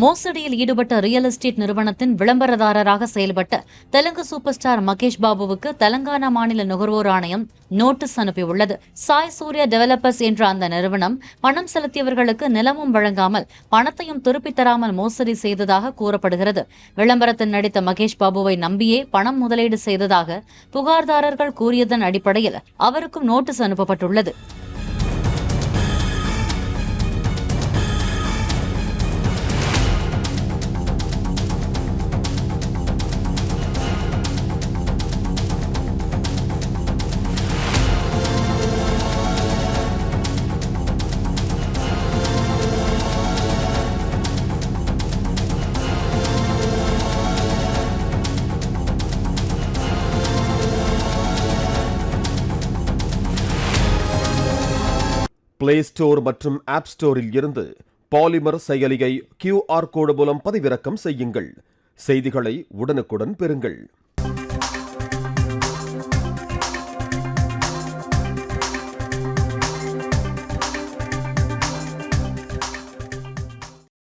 மோசடியில் ஈடுபட்ட real estate நிறுவனத்தின் விளம்பரதாரராக செயல்பட்ட தெலுங்கு சூப்பர் ஸ்டார் மகேஷ் பாபுவுக்கு தெலங்கானா மாநில நுகர்வோர் ஆணையம் நோட்டீஸ் அனுப்பியுள்ளது. சாய் சூர்யா டெவலப்பர்ஸ் என்ற அந்த நிறுவனம் பணம் செலுத்தியவர்களுக்கு நிலமும் வழங்காமல் பணத்தையும் திருப்பித் தராமல் மோசடி செய்ததாக கூறப்படுகிறது. விளம்பரத்தில் நடித்த மகேஷ் பாபுவை நம்பியே பணம் முதலீடு செய்ததாக புகார்தாரர்கள் கூறியதன் அடிப்படையில் அவருக்கும் நோட்டீஸ் அனுப்பப்பட்டுள்ளது. பிளே ஸ்டோர் மற்றும் ஆப் ஸ்டோரில் இருந்து பாலிமர் செயலியை QR கோடு மூலம் பதிவிறக்கம் செய்யுங்கள். செய்திகளை உடனுக்குடன் பெறுங்கள்.